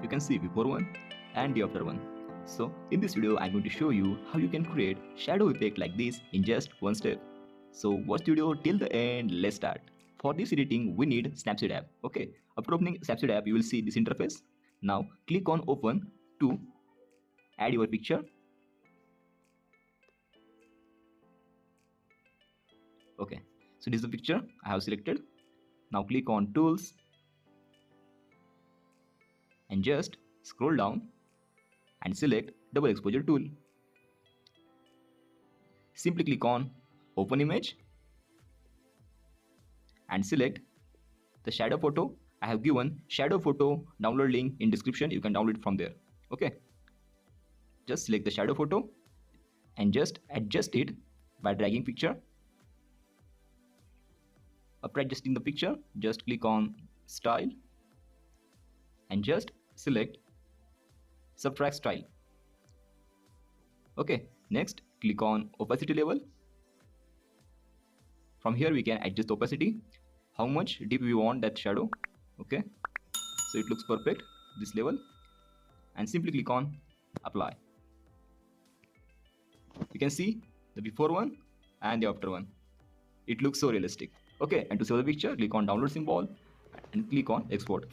you can see before one and the after one. So in this video I'm going to show you how you can create shadow effect like this in just one step. So watch the video till the end. Let's start. For this editing we need Snapseed app. Okay, after opening Snapseed app you will see this interface. Now click on open to add your picture. Okay, so this is the picture I have selected. Now click on tools and just scroll down and select double exposure tool. Simply click on open image and select the shadow photo. I have given shadow photo download link in description. You can download it from there. Okay, just select the shadow photo and just adjust it by dragging picture. After adjusting the picture, just click on style and just select subtract style. Okay, next click on opacity level. From here we can adjust opacity, how much deep we want that shadow. Okay, so it looks perfect this level, and simply click on apply. You can see the before one and the after one. It looks so realistic. Okay, and to save the picture, click on download symbol and click on export.